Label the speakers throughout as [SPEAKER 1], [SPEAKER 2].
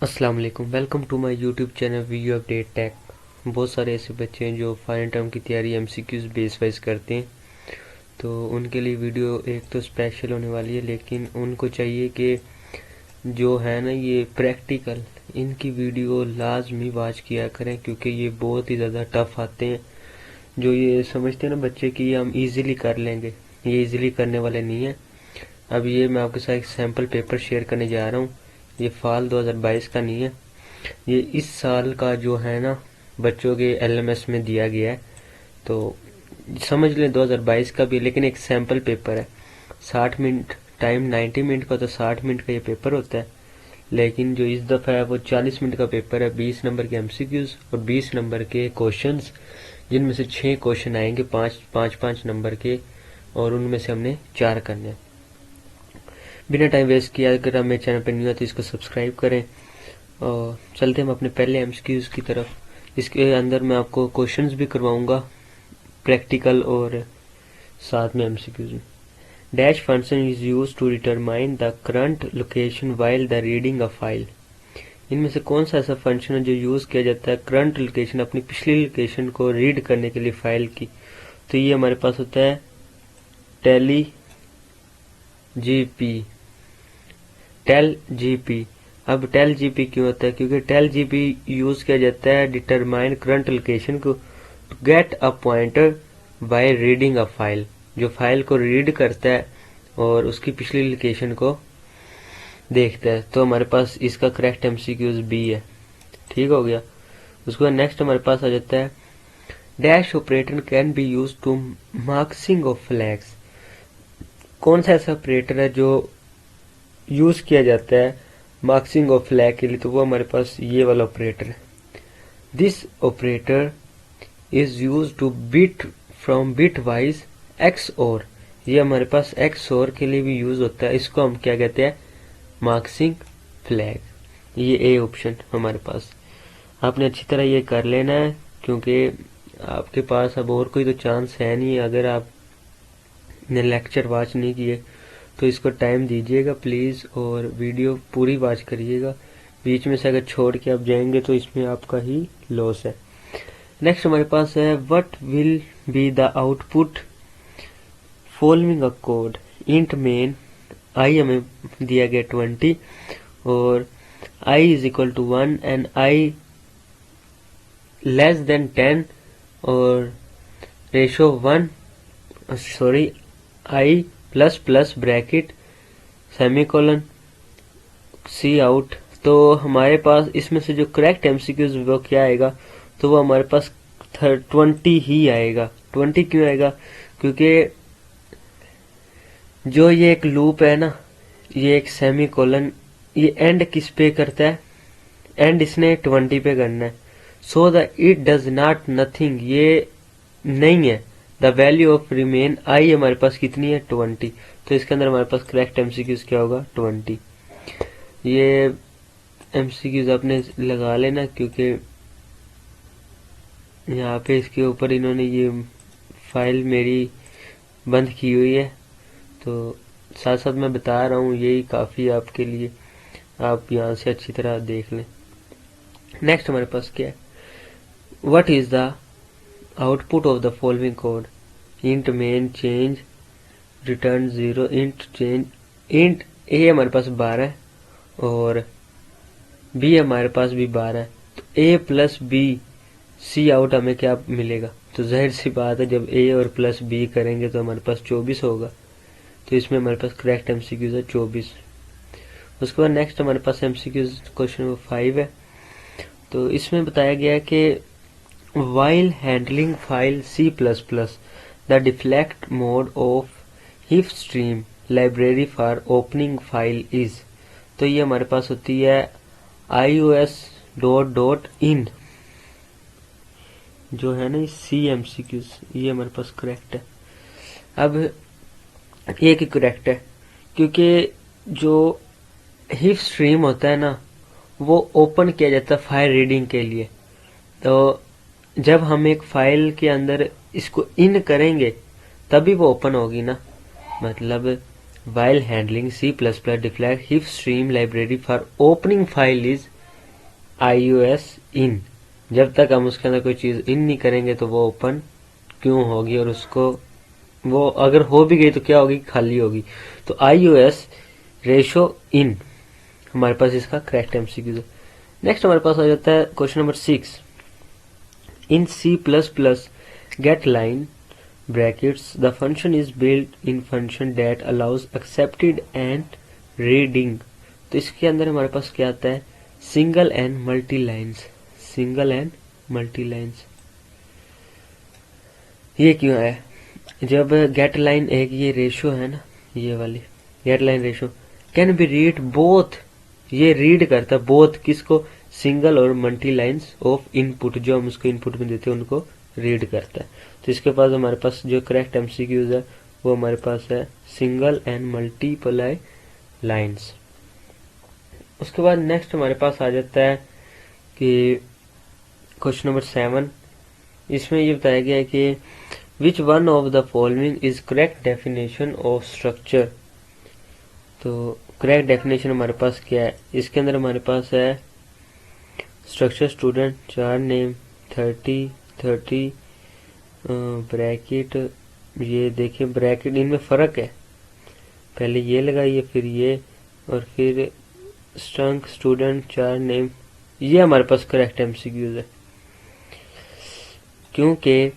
[SPEAKER 1] अस्सलाम वालेकुम, welcome to my YouTube channel video update tech. बहुत सारे ऐसे बच्चे हैं जो फाइनल टर्म की तैयारी एमसीक्यूज बेस वाइज करते हैं, तो उनके लिए वीडियो एक तो स्पेशल होने वाली है, लेकिन उनको चाहिए कि जो है ना ये प्रैक्टिकल, इनकी वीडियो लाजमी वॉच किया करें, क्योंकि ये बहुत ही ज़्यादा टफ आते हैं। जो ये समझते हैं ना बच्चे कि हम इजीली कर लेंगे, ये इजीली करने वाले नहीं है। अब ये मैं आपके साथ एक सैम्पल पेपर शेयर करने जा रहा हूँ। ये फाल 2022 का नहीं है, ये इस साल का जो है ना बच्चों के एलएमएस में दिया गया है, तो समझ लें 2022 का भी, लेकिन एक सैम्पल पेपर है। 60 मिनट टाइम 90 मिनट का, तो 60 मिनट का ये पेपर होता है, लेकिन जो इस दफ़ा है वो 40 मिनट का पेपर है। 20 नंबर के एमसीक्यूज और 20 नंबर के क्वेश्चंस, जिनमें से 6 क्वेश्चन आएंगे 5 नंबर के, और उनमें से हमने 4 करने हैं। बिना टाइम वेस्ट किया, अगर आप मेरे चैनल पर न्यू है तो इसको सब्सक्राइब करें। और चलते हम अपने पहले एमसीक्यूज की तरफ। इसके अंदर मैं आपको क्वेश्चंस भी करवाऊंगा प्रैक्टिकल और साथ में एमसीक्यूज में। Dash function is use to determine the current location while the reading a file. इनमें से कौन सा ऐसा फंक्शन है जो यूज किया जाता है करंट लोकेशन, अपनी पिछली लोकेशन को रीड करने के लिए फाइल की? तो ये हमारे पास होता है टेली जीपी, टेल जीपी। अब टेल जीपी क्यों होता है? क्योंकि टेल जीपी यूज किया जाता है डिटरमाइन करंट लोकेशन को to get a pointer by reading a file. जो फाइल को रीड करता है और उसकी पिछली लोकेशन को देखता है। तो हमारे पास इसका करेक्ट एमसीक्यूज बी है। ठीक हो गया। उसके बाद नेक्स्ट हमारे पास आ जाता है dash operator can be use to masking off flags. कौन सा ऐसा ऑपरेटर है जो यूज किया जाता है मार्क्सिंग ऑफ फ्लैग के लिए? तो वो हमारे पास ये वाला ऑपरेटर है। This operator is use two bit from bit wise x और। ये हमारे पास एक्स और के लिए भी यूज होता है। इसको हम क्या कहते हैं? मार्क्सिंग फ्लैग। ये ए ऑप्शन हमारे पास। आपने अच्छी तरह ये कर लेना है, क्योंकि आपके पास अब और कोई तो चांस है नहीं। अगर आपने लेक्चर वॉच नहीं किए तो इसको टाइम दीजिएगा प्लीज़, और वीडियो पूरी वॉच करिएगा। बीच में से अगर छोड़ के आप जाएंगे तो इसमें आपका ही लॉस है। नेक्स्ट हमारे पास है what will be the output following a code. Int main I हमें दिया गया 20 और I is equal to 1 and I less than 10 और ratio 1, sorry, I plus plus bracket semicolon C out. तो हमारे पास इसमें से जो करेक्ट एमसीक्यूज वो क्या आएगा? तो वो हमारे पास 20 ही आएगा। 20 क्यों आएगा? क्योंकि जो ये एक लूप है ना, ये एक सेमीकोलन, ये एंड किस पे करता है? एंड इसने 20 पे करना है। So the it does not nothing, ये नहीं है। द वैल्यू ऑफ रिमेन आई हमारे पास कितनी है? 20। तो इसके अंदर हमारे पास करेक्ट एमसीक्यूज क्या होगा? 20। ये एमसीक्यूज आपने लगा लेना, क्योंकि यहाँ पे इसके ऊपर इन्होंने ये फाइल मेरी बंद की हुई है, तो साथ साथ मैं बता रहा हूँ, यही काफ़ी आपके लिए। आप यहाँ से अच्छी तरह देख लें। नेक्स्ट हमारे पास क्या है? What is the output of the following code? Int main change return 0, int change, int A हमारे पास 12 है और बी हमारे पास भी 12 है। तो ए प्लस बी सी आउट हमें क्या मिलेगा? तो जाहिर सी बात है, जब ए और प्लस बी करेंगे तो हमारे पास 24 होगा। तो इसमें हमारे पास करेक्ट एमसीक्यूज है 24। उसके बाद नेक्स्ट हमारे पास एमसीक्यूज क्वेश्चन नंबर 5 है। तो इसमें बताया गया है कि while handling file C++, the default mode of HifStream library for opening file is। तो ये हमारे पास होती है ios.in, जो है ना सी एमसीक्यूज, ये हमारे पास करेक्ट है। अब ये की करेक्ट है, क्योंकि जो HifStream होता है ना, वो ओपन किया जाता है फाइल रीडिंग के लिए। तो जब हम एक फाइल के अंदर इसको इन करेंगे तभी वो ओपन होगी ना। मतलब while handling C++ deflag HifStream library for opening file is iOS in, जब तक हम उसके अंदर कोई चीज इन नहीं करेंगे तो वो ओपन क्यों होगी, और उसको वो अगर हो भी गई तो क्या होगी, खाली होगी। तो iOS रेशो इन हमारे पास इसका करेक्ट एमसीक्यू है। नेक्स्ट हमारे पास आ जाता है question number 6। In C++ get line brackets the function is built in function that allows accepted and reading. तो इसके अंदर हमारे पास क्या आता है, single and multi lines, single and multi lines. ये क्यों है, जब गेट लाइन एक ये रेशो है ना, ये वाली get line ratio can be read both, ये रीड करता है बोथ किसको, सिंगल और मल्टी लाइन्स ऑफ इनपुट, जो हम उसको इनपुट में देते हैं उनको रीड करता है। तो इसके पास हमारे पास जो करेक्ट एमसीक्यूज है वो हमारे पास है सिंगल एंड मल्टीप्लाई लाइन्स। उसके बाद नेक्स्ट हमारे पास आ जाता है कि क्वेश्चन नंबर 7। इसमें ये बताया गया है कि which one of the following is correct definition of structure. तो करेक्ट डेफिनेशन हमारे पास क्या है, इसके अंदर हमारे पास है स्ट्रक्चर स्टूडेंट, 4 नेम, 30 ब्रैकेट। ये देखिए ब्रैकेट, इनमें फर्क है, पहले ये लगाइए फिर ये, और फिर स्ट्रंक स्टूडेंट 4 नेम। ये हमारे पास करेक्ट एमसीक्यूज है, क्योंकि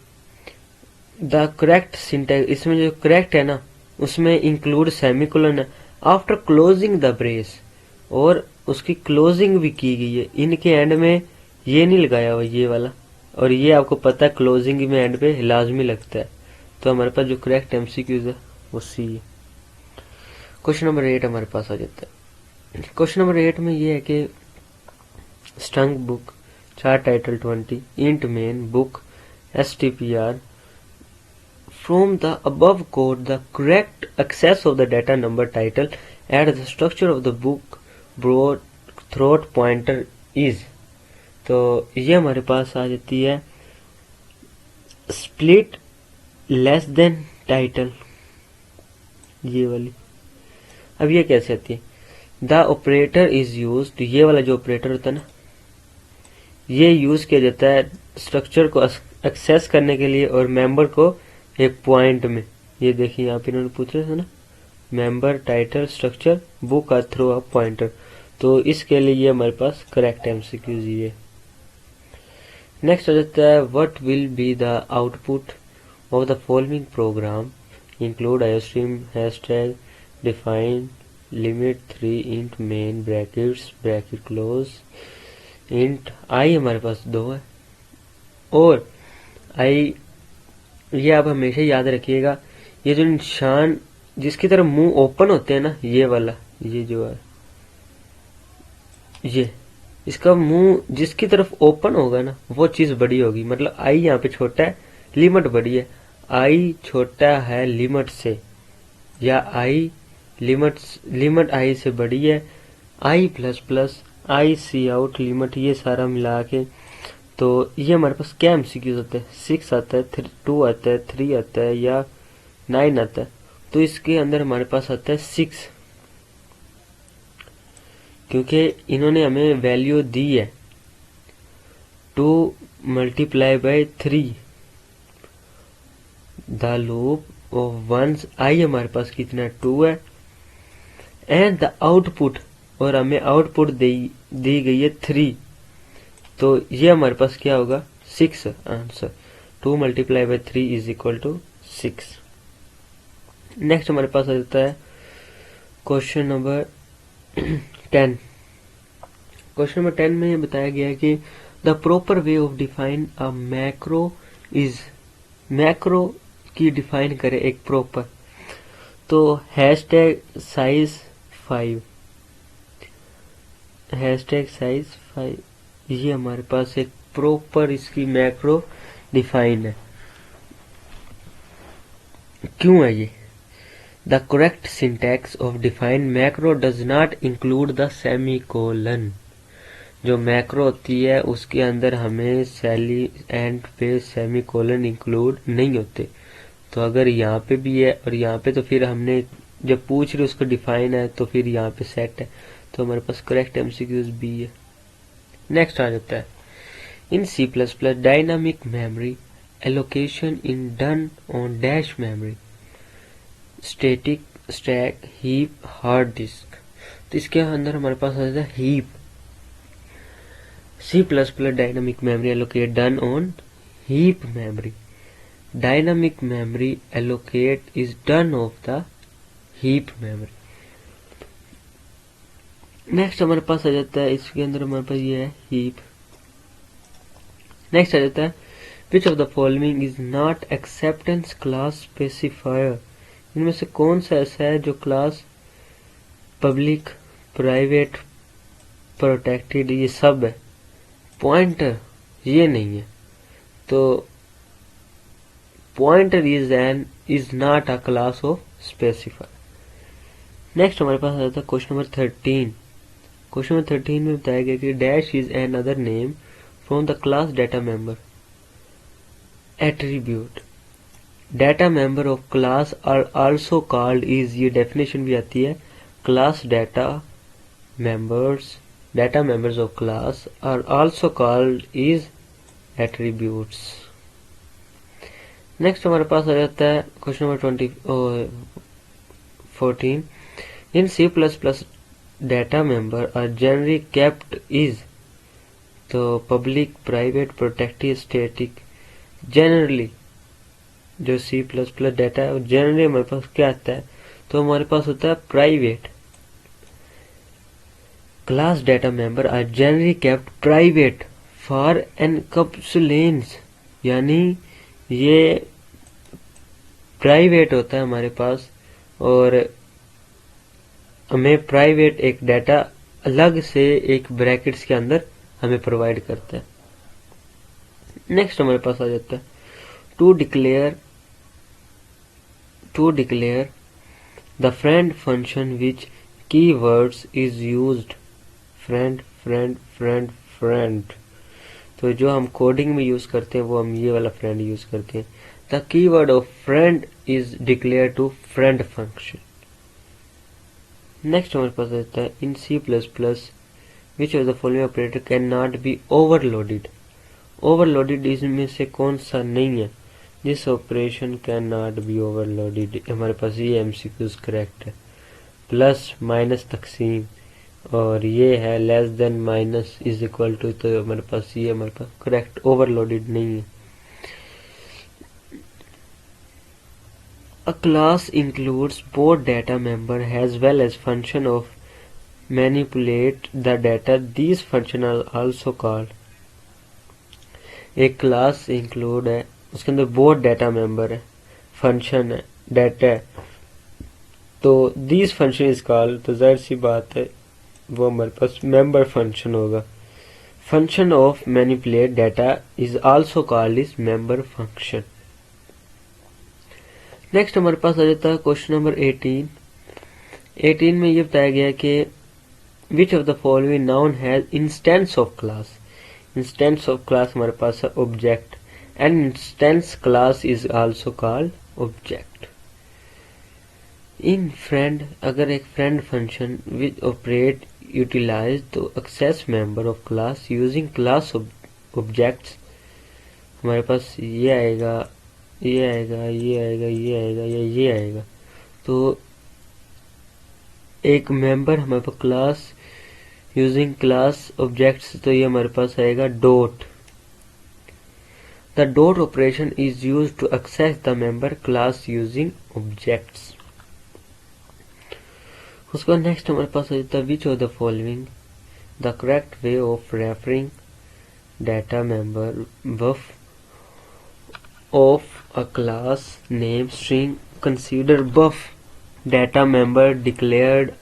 [SPEAKER 1] द करेक्ट सिंटैक्स, इसमें जो करेक्ट है ना उसमें इंक्लूड सेमीकोलन है आफ्टर क्लोजिंग द ब्रेस, और उसकी क्लोजिंग भी की गई है, इनके एंड में ये नहीं लगाया हुआ ये वाला, और ये आपको पता है क्लोजिंग में एंड पे लाजमी लगता है। तो हमारे पास जो करेक्ट एमसीक्यूज है वो सी है। क्वेश्चन नंबर 8 हमारे पास आ जाता है। क्वेश्चन नंबर 8 में ये है कि स्ट्रंग book 4 title 20 int main book stpr from the above code the correct access of the data number title and the structure of the book broad throat pointer is। तो ये हमारे पास आ जाती है स्प्लिट लेस देन टाइटल, ये वाली। अब ये कैसे आती है, द ऑपरेटर इज यूज, तो ये वाला जो ऑपरेटर होता है ना ये यूज किया जाता है स्ट्रक्चर को एक्सेस करने के लिए और मेंबर को एक पॉइंट में। ये देखिए यहाँ पे इन्होंने पूछ रहे थे ना, member title structure book are through a pointer, तो इसके लिए ये हमारे पास करेक्ट एमसीक्यूज ये। नेक्स्ट आ जाता है what will be the output of the following program include iostream hashtag define limit 3 int main brackets bracket close int I, हमारे पास 2 है, और आई ये आप हमेशा याद रखिएगा, ये जो निशान जिसकी तरफ मुंह ओपन होते हैं ना, ये वाला, ये जो है ये इसका मुंह जिसकी तरफ ओपन होगा ना वो चीज बड़ी होगी, मतलब आई यहाँ पे छोटा है लिमिट बड़ी है, आई छोटा है लिमिट से, या आई लिमिट आई से बड़ी है, आई प्लस प्लस आई सी आउट लिमिट, ये सारा मिला के। तो ये हमारे पास क्या एमसीक्यूज होता है, 6 आता है, 2 आता है, 3 आता है या 9 आता है। तो इसके अंदर हमारे पास आता है 6, क्योंकि इन्होंने हमें वैल्यू दी है 2 multiply by 3 the loop of once, I हमारे पास कितना 2 है, एंड द आउटपुट, और हमें आउटपुट दी गई है 3, तो ये हमारे पास क्या होगा 6 answer, 2 multiply by 3 is equal to 6। Next हमारे पास आ जाता है क्वेश्चन नंबर 10। क्वेश्चन नंबर 10 में ये बताया गया है कि the proper way of define a macro is, macro की डिफाइन करे एक प्रॉपर, तो हैशटैग साइज 5, हैशटैग साइज 5, ये हमारे पास एक प्रॉपर इसकी मैक्रो डिफाइन है। क्यों है ये, the correct syntax of define macro does not include the semicolon, जो मैक्रो होती है उसके अंदर हमें सैली एंड पे सेमीकोलन इंक्लूड नहीं होते। तो अगर यहाँ पे भी है और यहाँ पे, तो फिर हमने जब पूछ रहे उसको डिफाइन है तो फिर यहाँ पे सेट है, तो हमारे पास करेक्ट एमसीक्यूज बी है। नेक्स्ट आ जाता है in C plus plus dynamic memory allocation in done on dash memory static stack heap hard disk. तो इसके अंदर हमारे पास आ जाता है heap. C plus plus dynamic memory allocate done on heap memory. Dynamic memory allocate is done of the heap memory. Next हमारे पास आ जाता है इसके अंदर हमारे पास ये है हीप। नेक्स्ट आ जाता है which of the following is not acceptance class specifier. इनमें से कौन सा ऐसा है जो क्लास पब्लिक प्राइवेट प्रोटेक्टेड ये सब है, पॉइंटर ये नहीं है। तो pointer is not a class of specifier. Next हमारे पास आ जाता है क्वेश्चन नंबर 13। क्वेश्चन नंबर 13 में बताया गया कि dash is an other name from the class data member attribute. Data member of class are also called is, ये डेफिनेशन भी आती है, class data members of class are also called is attributes. Next हमारे पास आ जाता है question number 14 in C plus plus data member are generally kept is. तो public private protected static. Generally जो सी प्लस प्लस डाटा है generally हमारे पास क्या आता है, तो हमारे पास होता है private. Class data member are generally kept private for encapsulations, यानी ये प्राइवेट होता है हमारे पास और हमें प्राइवेट एक डाटा अलग से एक ब्रैकेट्स के अंदर हमें प्रोवाइड करता है। नेक्स्ट हमारे पास आ जाता है to declare the friend function which keywords is used. Friend. तो जो हम कोडिंग में यूज करते हैं वो हम ये वाला फ्रेंड यूज करते हैं। The keyword of friend is declare to friend function. Next हमारे पास आता है in C plus plus which of the following operator can not be overloaded. Overloaded इसमें से कौन सा नहीं है, this operation can not be overloaded. हमारे पास ये एमसीक्यूज करेक्ट है। प्लस माइनस तकसीम और ये है less than minus is equal to, तो हमारे पास ये हमारे पास करेक्ट ओवरलोडेड नहीं है। A class includes both data member as well as function of manipulate the data. These functions are also called। एक क्लास इंक्लूड है उसके अंदर बोथ डाटा मेंबर है, फंक्शन है, डाटा है, तो दिस फंक्शन इज कॉल्ड, तो जाहिर सी बात है वो हमारे पास मेंबर फंक्शन होगा। Function of manipulate data is also called is member function. Next हमारे पास आ जाता है क्वेश्चन नंबर 18 में ये बताया गया कि which of the following noun has instance of class. Instance of class हमारे पास है object and instance class is also called object. In friend, अगर एक friend function which operate utilize to access member of class using class objects, हमारे पास ये आएगा, ये आएगा, ये आएगा, ये आएगा या ये आएगा। तो एक मेंबर हमारे पास क्लास यूजिंग क्लास ऑब्जेक्ट्स, तो ये हमारे पास आएगा dot. The dot operation is used to access the member class using objects. उसका नेक्स्ट हमारे पास आ जाता है which of the following the correct way of referring data member buff of a class name string consider buff data member declared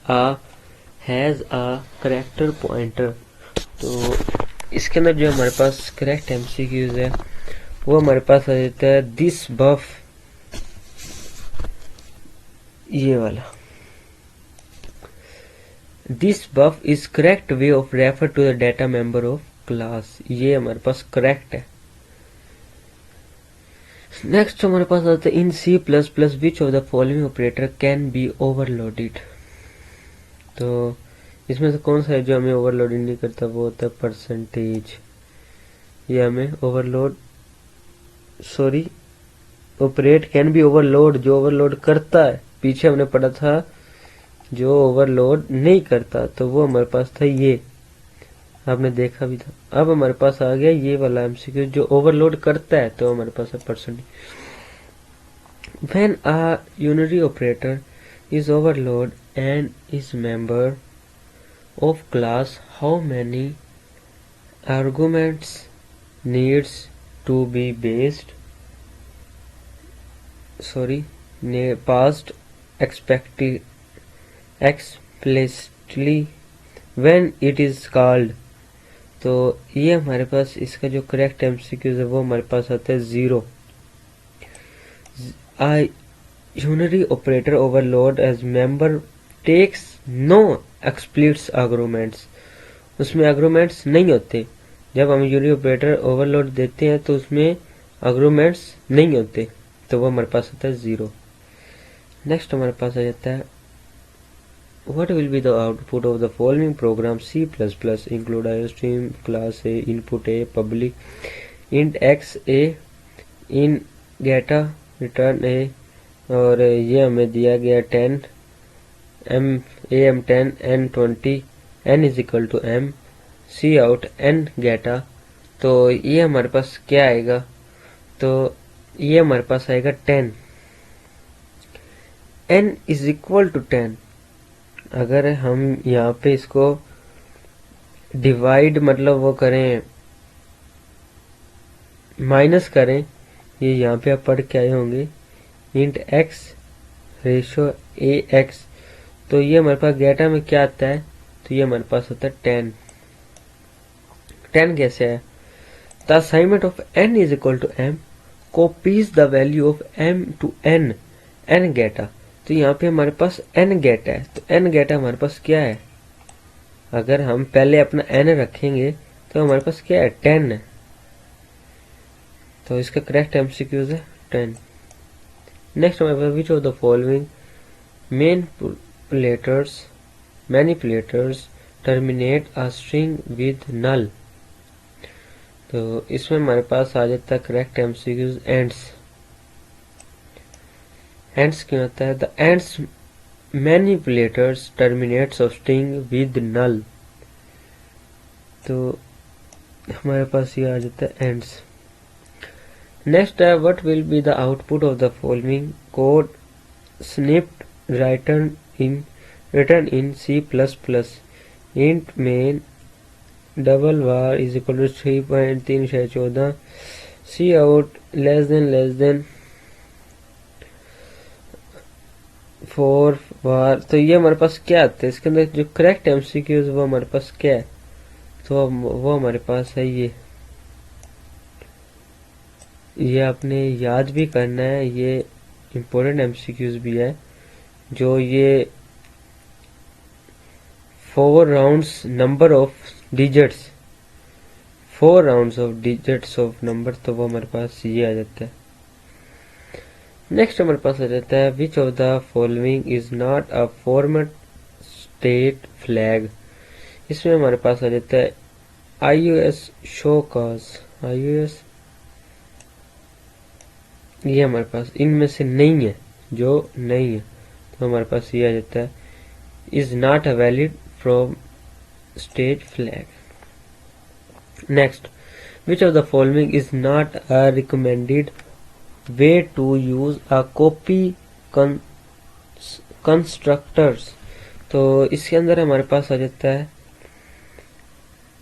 [SPEAKER 1] has a character pointer। तो इसके अंदर जो हमारे पास करेक्ट एमसीक्यूज है वो हमारे पास आ जाता है दिस बफ, ये वाला, this buff is correct way of refer to the data member of class, ये हमारे पास करेक्ट है। नेक्स्ट हमारे पास आता है in C plus plus which of the following operator can be overloaded. तो इसमें से कौन सा है जो हमें ओवरलोडिंग नहीं करता, वो होता है परसेंटेज। ये हमें overload sorry operate can be overload, जो ओवरलोड करता है। पीछे हमने पढ़ा था जो ओवरलोड नहीं करता, तो वो हमारे पास था ये, आपने देखा भी था। अब हमारे पास आ गया ये वाला एमसीक्यू जो ओवरलोड करता है, तो हमारे पास है percentage. When a unitary operator is overload and is member of class, how many arguments needs to be based passed explicitly when it is called। तो ये हमारे पास इसका जो करेक्ट एमसीक्यूज है वो हमारे पास आता है 0। Unitary operator overload as member takes no explicit arguments, उसमें आर्गुमेंट्स नहीं होते। जब हम यूनिटरी ऑपरेटर ओवरलोड देते हैं तो उसमें आर्गुमेंट्स नहीं होते, तो वो हमारे पास आता है 0। नेक्स्ट हमारे पास आ जाता है what will be the output of the following program C++ include iostream class A input A public int x A in get a return A, और ये हमें दिया गया 10 AM10 N20 n is equal to m C out n get a. तो ये हमारे पास क्या आएगा, तो ये हमारे पास आएगा 10 n इज इक्वल टू 10। अगर हम यहाँ पे इसको डिवाइड मतलब वो करें माइनस करें, ये यहाँ पे आप पढ़ के आए होंगे इंट x रेशो ax, तो ये हमारे पास गेटा में क्या आता है, तो ये हमारे पास होता है 10। 10 कैसे है, the assignment of n is equal to m copies the value of m to n n get a. तो यहाँ पे हमारे पास n गेटा है, तो n गेटा हमारे पास क्या है, अगर हम पहले अपना n रखेंगे तो हमारे पास क्या है 10 है, तो इसका करेक्ट एमसीक्यूज है 10। नेक्स्ट हमारे पास which of the following manipulators terminate a string with null. तो इसमें हमारे पास आ जाता है करेक्ट एमसीक्यूज एंड्स। एंड्स क्यों आता है, the ends manipulators terminates of string with null, तो हमारे पास ये आ जाता है एंड्स। नेक्स्ट है what will be the output of the following code snippet return in C++ int main double var is equal to 3.314 C out less than 4 bar. तो ये हमारे पास क्या आता है, इसके अंदर जो करेक्ट एमसीक्यूज वो हमारे पास क्या है, तो वो हमारे पास है ये आपने याद भी करना है, ये इम्पोर्टेंट एमसीक्यूज भी है। जो ये 4 rounds number of digits 4 rounds of digits of number, तो वो हमारे पास ये आ जाता है। नेक्स्ट हमारे पास आ जाता है which of the following is not a format state flag. इसमें हमारे पास आ जाता है iOS शो कॉज iOS, ये हमारे पास इनमें से नहीं है, जो नहीं है, तो हमारे पास ये आ जाता है is not a valid from state flag. Next which of the following is not a recommended way to use a copy constructors. तो इसके अंदर हमारे पास आ जाता है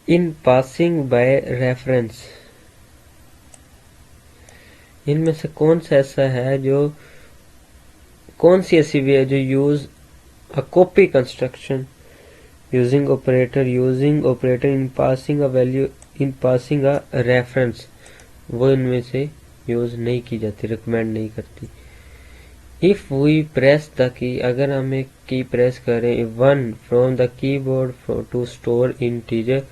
[SPEAKER 1] इन पासिंग बाय रेफरेंस। इनमें से कौन सा ऐसा है जो कौन सी ऐसी वे है जो use a copy construction using operator in passing a value in passing a reference, वो इनमें से यूज नहीं की जाती, रिकमेंड नहीं करती। If we press the key, अगर हम एक की प्रेस करें 1 from the keyboard to store integer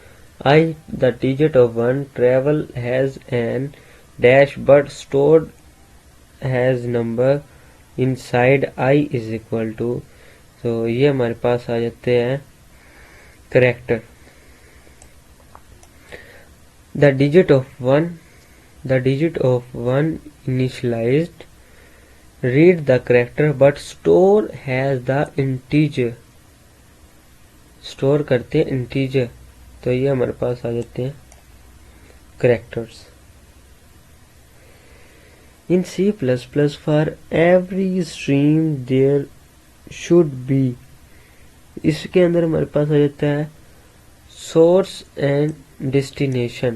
[SPEAKER 1] I, the digit of 1 travel has an dash but stored has number inside I is equal to, तो ये हमारे पास आ जाते हैं character. The digit of one initialized read the character but store has the integer. Store करते हैं integer, तो ये हमारे पास आ जाते हैं characters. In C++ for every stream there should be, इसके अंदर हमारे पास आ जाता है source and destination.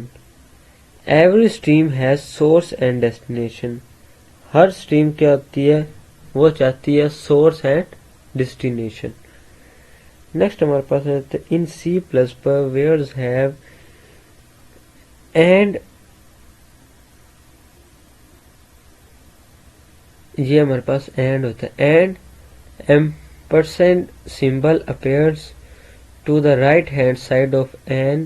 [SPEAKER 1] Every stream has source and destination. Her stream क्या होती है, वो चाहती है source and destination. नेक्स्ट हमारे पास आ जाता है इन C++ wheres have and, ये हमारे पास एंड होता है, and ampersand symbol appears to the right hand side of n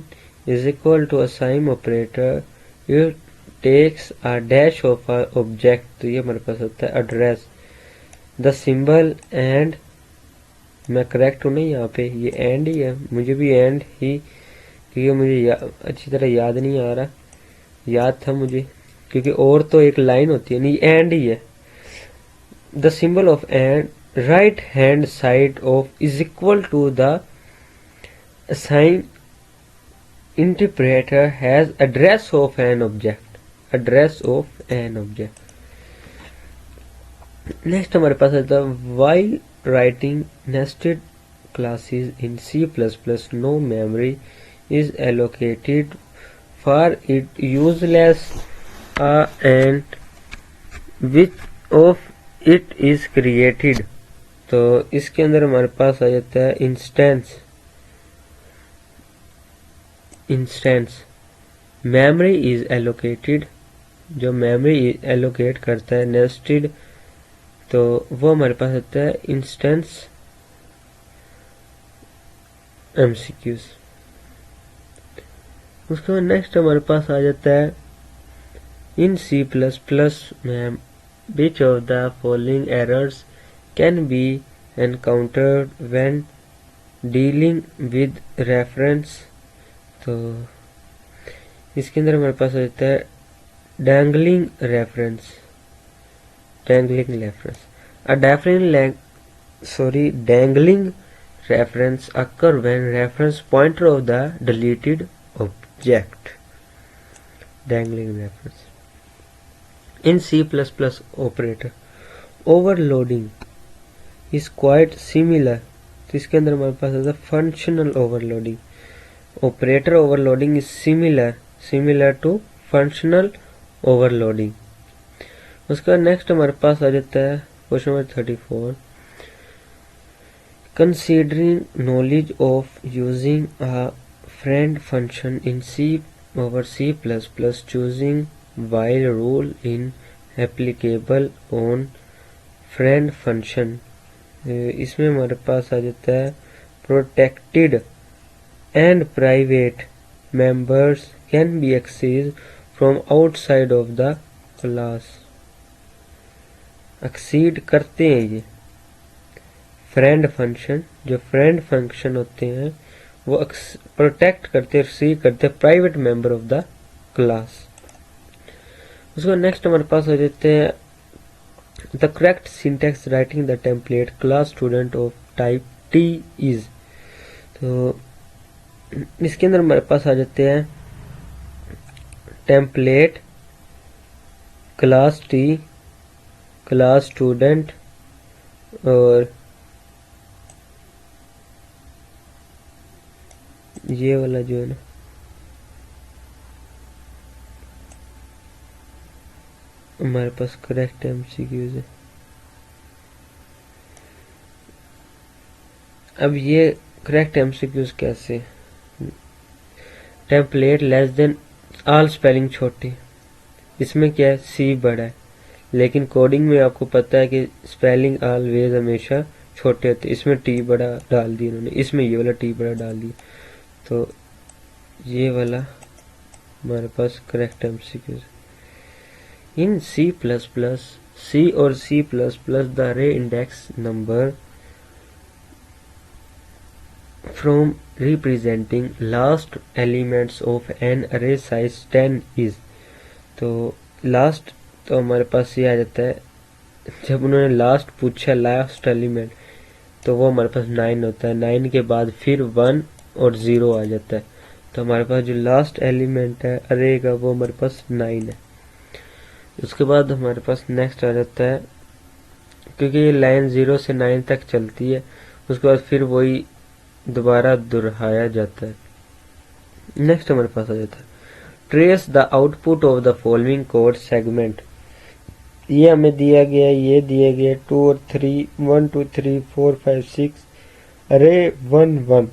[SPEAKER 1] is equal to a sum operator. It takes a dash of a object, तो ये हमारे पास होता है एड्रेस. द सिंबल एंड, मैं करेक्ट हूँ नहीं यहाँ पे, ये एंड ही है, मुझे भी एंड ही, क्योंकि मुझे अच्छी तरह याद नहीं आ रहा, याद था मुझे क्योंकि और तो एक लाइन होती है, नहीं एंड ही है. The symbol of and right hand side of is equal to the assign interpreter has address of an object. Next हमारे पास आता है while writing nested classes in C++, no memory is allocated for it useless and which of it is created. तो इसके अंदर हमारे पास आ जाता है इंस्टेंस. मेमोरी इज एलोकेटेड, जो मेमोरी एलोकेट करता है नेस्टेड, तो वो हमारे पास आता है इंस्टेंस एमसीक्यूज. उसके बाद नेक्स्ट हमारे पास आ जाता है इन C++ में which of the following errors can be encountered when dealing with reference. तो इसके अंदर हमारे पास आ जाता है dangling reference. Dangling reference occur when reference pointer of the deleted object. Dangling reference. In C++ operator overloading is quite similar. तो इसके अंदर हमारे पास आता है functional overloading. Operator overloading is similar to functional overloading. उसके बाद नेक्स्ट हमारे पास आ जाता है question number 34. Considering knowledge of using a friend function in C++, choosing while rule in applicable on friend function. इसमें हमारे पास आ जाता है protected and private members can be accessed from outside of the class. Exceed करते हैं ये friend function, जो फ्रेंड फंक्शन होते हैं वो प्रोटेक्ट करते, रिसीव करते private member of the class. उसको नेक्स्ट हमारे पास हो जाते हैं the correct syntax writing the template class student of type T is. तो इसके अंदर हमारे पास आ जाते हैं template class T class student और ये वाला जो है ना हमारे पास करेक्ट एमसीक्यूज है. अब ये करेक्ट एमसीक्यूज कैसे, template less than all spelling छोटे, इसमें क्या है सी बड़ा है, लेकिन कोडिंग में आपको पता है कि स्पेलिंग ऑलवेज हमेशा छोटे होते, इसमें टी बड़ा डाल दिया उन्होंने, इसमें ये वाला टी बड़ा डाल दिया, तो ये वाला हमारे पास correct MCQs. In C++, C और C++ the ray index number from representing last elements of an array size 10 is. तो लास्ट तो हमारे पास ये आ जाता है, जब उन्होंने लास्ट पूछा लास्ट एलिमेंट तो वो हमारे पास 9 होता है। 9 के बाद फिर 1 और 0 आ जाता है। तो हमारे पास जो लास्ट एलिमेंट है अरे का वो हमारे पास 9 है। उसके बाद हमारे पास नेक्स्ट आ जाता है, क्योंकि ये लाइन 0 से 9 तक चलती है, उसके बाद फिर वही दोबारा दोहराया जाता है। नेक्स्ट हमारे पास आ जाता है trace the output of the following code segment. ये हमें दिया गया, ये दिए गए 2 और 3, 1 2 3 4 5 6 अरे 1 1।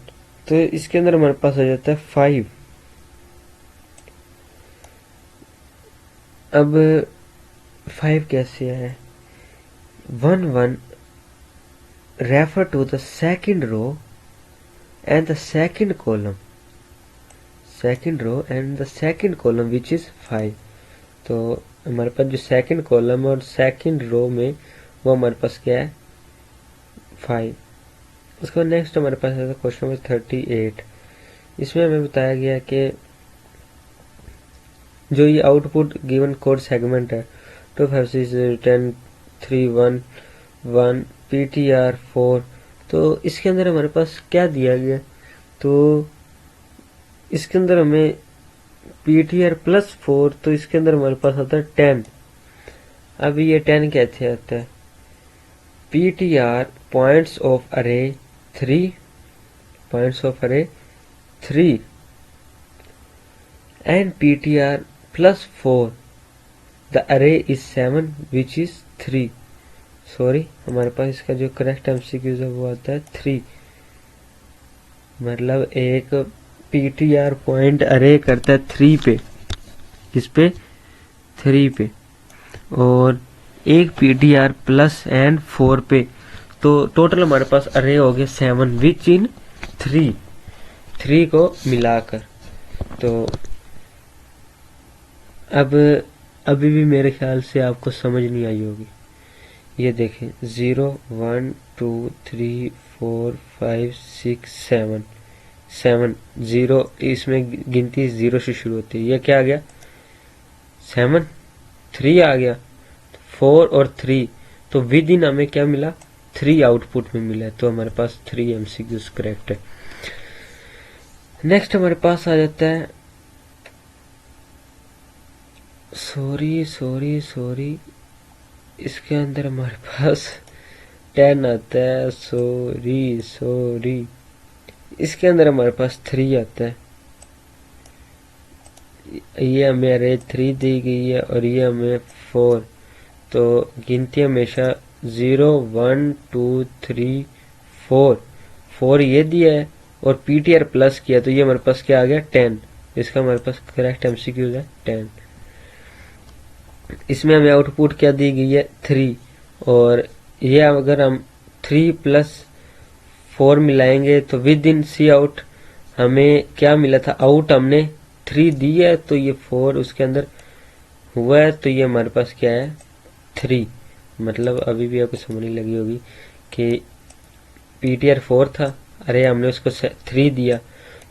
[SPEAKER 1] तो इसके अंदर हमारे पास आ जाता है 5। अब 5 कैसे है? 1 1 refer to the second row and the second column, which is 5। तो हमारे पास जो सेकंड कॉलम और सेकंड रो में वो हमारे पास क्या है 5। उसके बाद नेक्स्ट हमारे पास है क्वेश्चन नंबर 38। इसमें हमें बताया गया कि जो ये आउटपुट गिवन कोड सेगमेंट है 2 5 6 10 3 1 1 PTR 4। तो इसके अंदर हमारे पास क्या दिया गया? तो इसके अंदर हमें PTR प्लस 4, तो इसके अंदर हमारे पास आता है 10। अब ये 10 कैसे आता है? PTR पॉइंट्स ऑफ अरे 3 and PTR plus 4 the array is 7 which is 3। Sorry, हमारे पास इसका जो करेक्ट MCQ है वो आता है 3। मतलब एक PTR पॉइंट अरे करता है 3 पे, किस पे? 3 पे, और एक PTR प्लस एंड 4 पे। तो टोटल हमारे पास अरे हो गए 7 विच इन 3 को मिलाकर। तो अब अभी भी मेरे ख्याल से आपको समझ नहीं आई होगी। ये देखें 0 1 2 3 4 5 6 7 0, इसमें गिनती 0 से शुरू होती है। ये क्या आ गया? 7 3 आ गया, 4 और 3, तो विद इन हमें क्या मिला? 3 आउटपुट में मिला है। तो हमारे पास 3 MCQs करेक्ट है। नेक्स्ट हमारे पास आ जाता है, सॉरी इसके अंदर हमारे पास 10 आता है। सॉरी इसके अंदर हमारे पास 3 आता है। ये हमें अरे 3 दी गई है और ये हमें 4। तो गिनती हमेशा 0 1 2 3 4 ये दिया है और PTR प्लस किया, तो ये हमारे पास क्या आ गया? 10। इसका हमारे पास करेक्ट MCQ है 10। इसमें हमें आउटपुट क्या दी गई है? 3। और ये अगर हम 3 प्लस 4 मिलाएंगे तो विद इन सी आउट हमें क्या मिला था? आउट हमने 3 दी है, तो ये 4 उसके अंदर हुआ है, तो ये हमारे पास क्या है? 3। मतलब अभी भी आपको समझ नहीं लगी होगी कि PTR 4 था, अरे हमने उसको 3 दिया,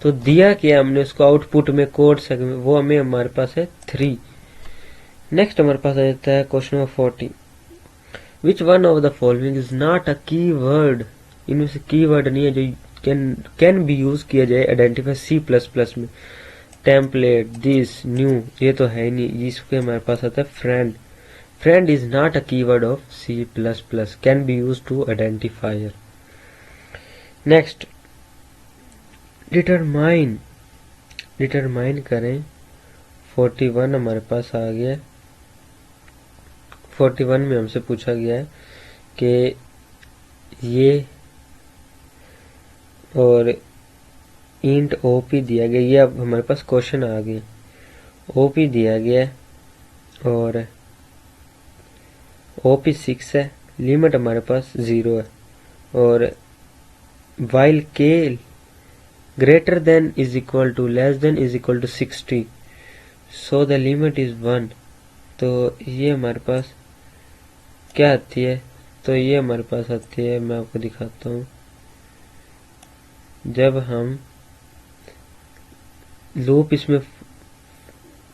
[SPEAKER 1] तो दिया क्या हमने उसको आउटपुट में कोड सेगमेंट, वो हमें हमारे पास है 3। नेक्स्ट हमारे पास आ जाता है question number 40। Which one of the following is not अ की वर्ड? इनमें से की वर्ड नहीं है जो कैन बी यूज किया जाए आइडेंटिफाई C++ में। टेम्पलेट, दिस, न्यू, ये तो है नहीं। इसके हमारे पास आता है friend is not a keyword of C++, can be use to identifier. Next determine करें। 41 हमारे पास आ गया। 41 में हमसे पूछा गया है कि ये और इंट OP दिया गया। ये अब हमारे पास क्वेश्चन आ गया, OP दिया गया और OP 6 है, लिमिट हमारे पास 0 है, और while k greater than is equal to less than is equal to 60, so the limit is 1। तो ये हमारे पास क्या आती है? तो ये हमारे पास आती है, मैं आपको दिखाता हूँ। जब हम लूप इसमें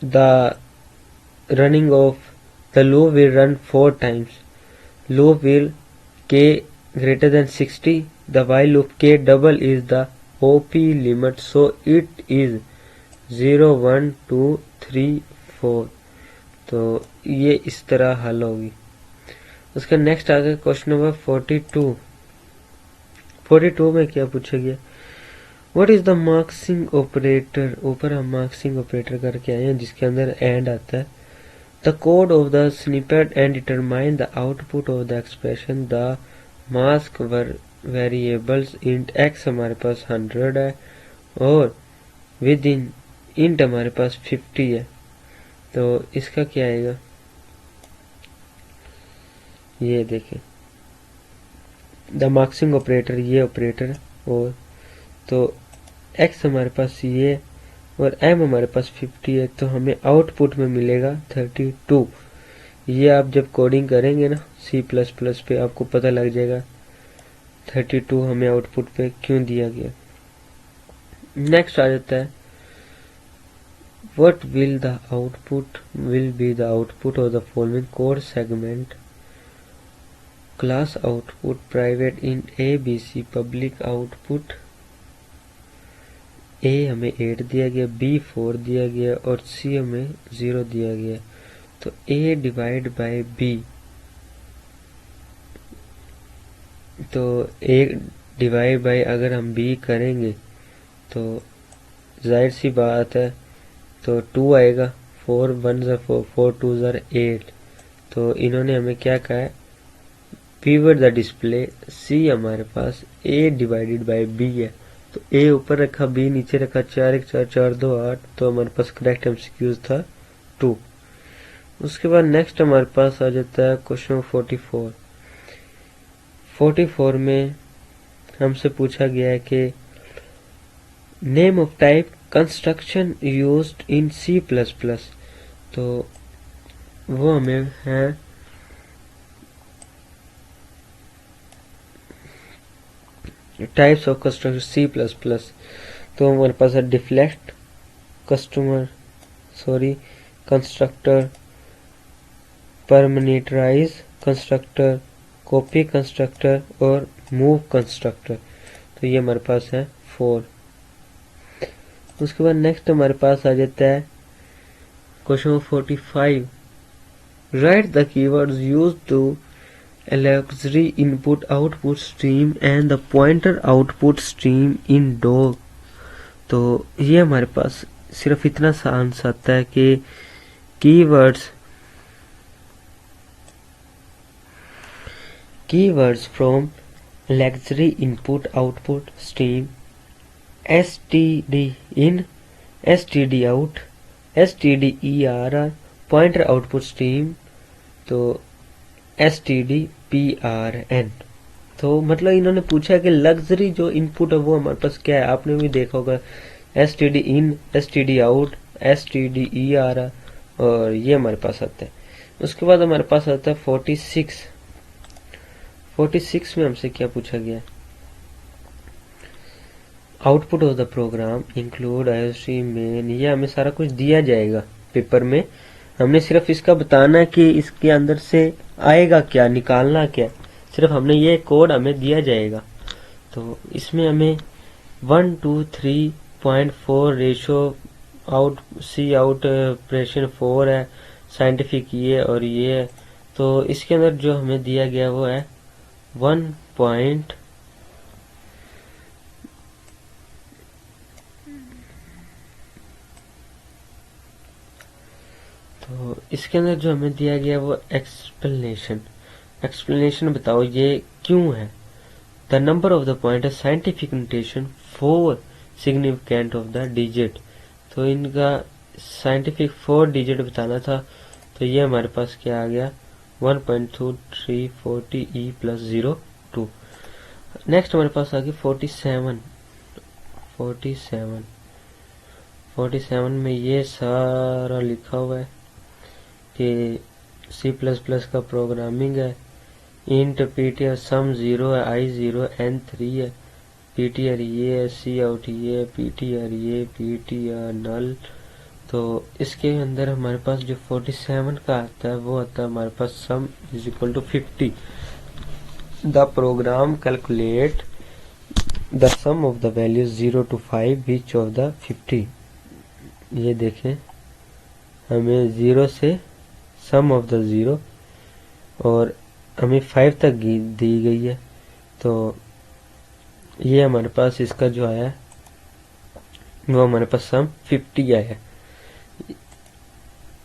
[SPEAKER 1] the running of the loop will run 4 times. Loop will k greater than 60. The while loop k double is the OP limit, so it is 0 1 2 3 4. तो ये इस तरह हल होगी। उसका नेक्स्ट आ गया क्वेश्चन नंबर 42। 42 में क्या पूछा गया, व्हाट इज द मार्क्सिंग ऑपरेटर। ऊपर हम मार्क्सिंग ऑपरेटर करके आए हैं जिसके अंदर एंड आता है। The code of the snippet and determine the output of the expression. The mask variables int x हमारे पास 100 है और विद इन इंट हमारे पास 50 है। तो इसका क्या आएगा, ये देखें द मार्क्सिंग ऑपरेटर, ये ऑपरेटर, और तो x हमारे पास ये और m हमारे पास 50 है, तो हमें आउटपुट में मिलेगा 32। ये आप जब कोडिंग करेंगे ना C++ पे आपको पता लग जाएगा 32 हमें आउटपुट पे क्यों दिया गया। नेक्स्ट आ जाता है what will be the output of the following code segment। Class output private in ABC public output A हमें 8 दिया गया, B 4 दिया गया और C हमें 0 दिया गया। तो A डिवाइड बाय B, तो A डिवाइड बाय अगर हम B करेंगे तो जाहिर सी बात है तो 2 आएगा, 4 1 4 4 2 8। तो इन्होंने हमें क्या कहा है, पीवट द डिस्प्ले। C हमारे पास A डिवाइडेड बाय B है, तो A ऊपर रखा B नीचे रखा, 4 1 4 4 2 8। तो हमारे पास करेक्ट MCQ था 2। उसके बाद नेक्स्ट हमारे पास आ जाता है क्वेश्चन 44। 44 में हमसे पूछा गया है कि name of type construction used in C++। तो वो हमें है टाइप्स ऑफ कंस्ट्रक्शन C++। तो हमारे पास है default constructor, parameterized constructor, copy constructor और मूव कंस्ट्रक्टर। तो ये हमारे पास है 4। उसके बाद नेक्स्ट हमारे पास आ जाता है question 45। Write the keywords used to auxiliary input output stream and the pointer output stream in dog। तो ये हमारे पास सिर्फ इतना सा आंसर आता है कि keywords from auxiliary input output stream, std in, std out, stderr, pointer output stream, तो stdprn। तो मतलब इन्होंने पूछा है कि लग्जरी जो इनपुट है वो हमारे पास क्या है। आपने भी देखा होगा std in, std out, stder और ये हमारे पास आता है। उसके बाद हमारे पास आता है 46। 46 में हमसे क्या पूछा गया, output of the program include IOC main. ये हमें सारा कुछ दिया जाएगा पेपर में, हमने सिर्फ इसका बताना है कि इसके अंदर से आएगा क्या, निकालना क्या, सिर्फ हमने ये कोड हमें दिया जाएगा। तो इसमें हमें 1 2 3.4 रेशो आउट सी आउट ऑपरेशन 4 है, साइंटिफिक ये और ये है। तो इसके अंदर जो हमें दिया गया वो है 1 पॉइंट तो इसके अंदर जो हमें दिया गया वो एक्सप्लेनेशन बताओ ये क्यों है। The number of the point scientific notation 4 significant of the digit. तो इनका साइंटिफिक 4 डिजिट बताना था। तो ये हमारे पास क्या आ गया 1.2340 E + 02। नेक्स्ट हमारे पास आ गया 47 में ये सारा लिखा हुआ है कि C++ का प्रोग्रामिंग है। इंट ptr सम 0 है, I 0 N 3 है, PTR ये, सी आउट ये, PTR ये, PTR नल। तो इसके अंदर हमारे पास जो 47 का आता है वो आता है हमारे पास sum is equal to 50। The program calculate the sum of the values 0 to 5 which of the 50। ये देखें, हमें 0 से सम ऑफ द 0 और हमें 5 तक दी गई है। तो ये हमारे पास इसका जो आया है वो हमारे पास सम 50 आया है,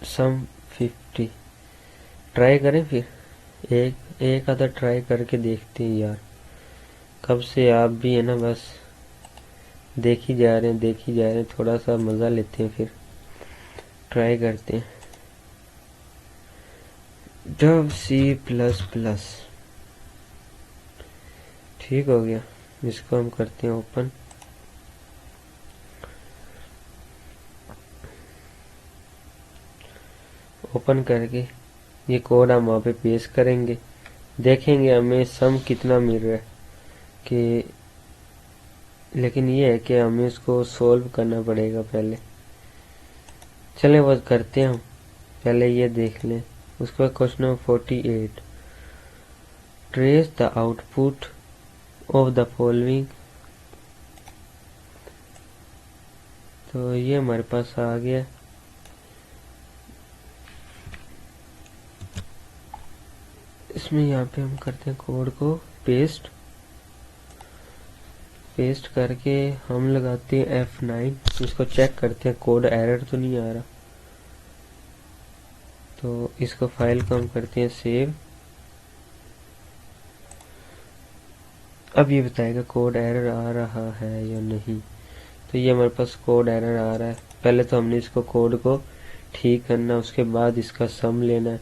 [SPEAKER 1] सम 50। ट्राई करें फिर एक आधा ट्राई करके देखते हैं यार। कब से आप भी है ना बस देखी जा रहे हैं, थोड़ा सा मज़ा लेते हैं, फिर ट्राई करते हैं। जब C++ ठीक हो गया, इसको हम करते हैं ओपन। ओपन करके ये कोड हम वहाँ पे पेस्ट करेंगे, देखेंगे हमें सम कितना मिल रहा है कि, लेकिन ये है कि हमें इसको सोल्व करना पड़ेगा पहले। चलें वो करते हैं हम, पहले ये देख लें। उसके बाद question number 48, trace the output of the following. तो ये हमारे पास आ गया। इसमें यहाँ पे हम करते हैं कोड को पेस्ट करके हम लगाते हैं F9। इसको चेक करते हैं कोड एरर तो नहीं आ रहा। तो इसको फाइल को हम करते हैं सेव। अब ये बताएगा कोड एरर आ रहा है या नहीं। तो ये हमारे पास कोड एरर आ रहा है। पहले तो हमने इसको कोड को ठीक करना, उसके बाद इसका सम लेना है,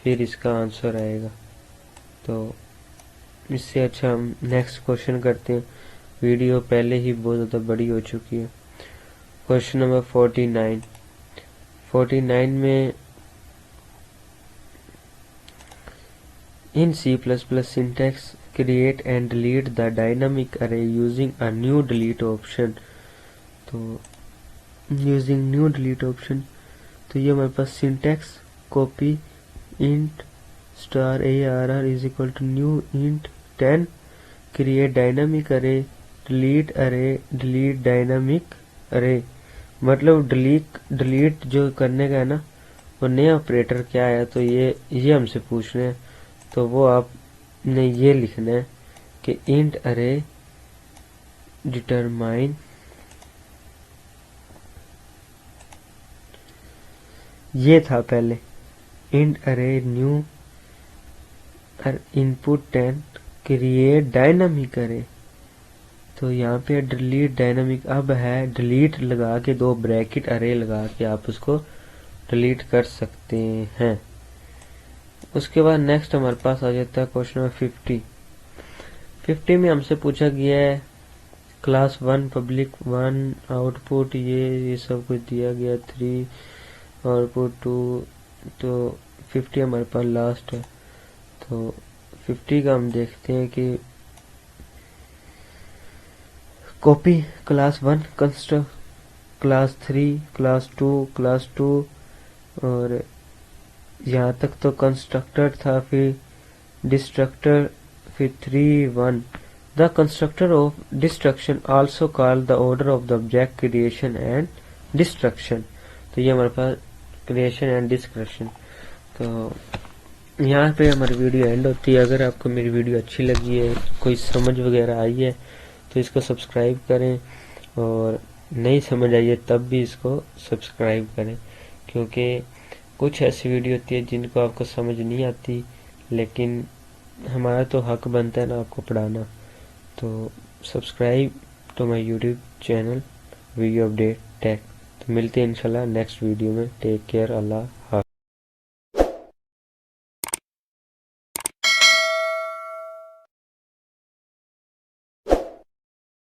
[SPEAKER 1] फिर इसका आंसर आएगा। तो इससे अच्छा हम नेक्स्ट क्वेश्चन करते हैं। वीडियो पहले ही बहुत ज़्यादा बड़ी हो चुकी है। क्वेश्चन नंबर 49 में इन C++ syntax create and delete the dynamic array using a new delete option। तो using new delete option, तो ये हमारे पास syntax copy int star arr is equal to new int 10 create dynamic array delete dynamic array। मतलब delete जो करने का है ना, वो नया ऑपरेटर क्या है, तो ये हमसे पूछ रहे हैं। तो वो आपने ये लिखना है कि इंट अरे डिटरमाइन ये था पहले, इंट अरे न्यू इनपुट 10 क्रिएट डायनामिक अरे। तो यहाँ पे डिलीट डायनामिक अब है, डिलीट लगा के 2 ब्रैकेट अरे लगा के आप उसको डिलीट कर सकते हैं। उसके बाद नेक्स्ट हमारे पास आ जाता है क्वेश्चन नंबर 50 में हमसे पूछा गया है क्लास 1 पब्लिक 1 आउटपुट ये सब कुछ दिया गया, 3 आउटपुट 2। तो 50 हमारे पास लास्ट है। तो 50 का हम देखते हैं कि copy class 1 construct class 3 class 2 और यहाँ तक तो कंस्ट्रक्टर था, फिर डिस्ट्रक्टर, फिर 3 1। The constructor of destruction also called the order of the object creation and destruction. तो ये हमारे पास क्रिएशन एंड डिस्ट्रक्शन। तो यहाँ पे हमारी वीडियो एंड होती है। अगर आपको मेरी वीडियो अच्छी लगी है, कोई समझ वगैरह आई है, तो इसको सब्सक्राइब करें, और नहीं समझ आई है तब भी इसको सब्सक्राइब करें, क्योंकि कुछ ऐसी वीडियो होती है जिनको आपको समझ नहीं आती, लेकिन हमारा तो हक बनता है ना आपको पढ़ाना। तो subscribe to my YouTube channel video update tech. तो मिलते हैं इंशाल्लाह नेक्स्ट वीडियो में। टेक केयर, अल्लाह।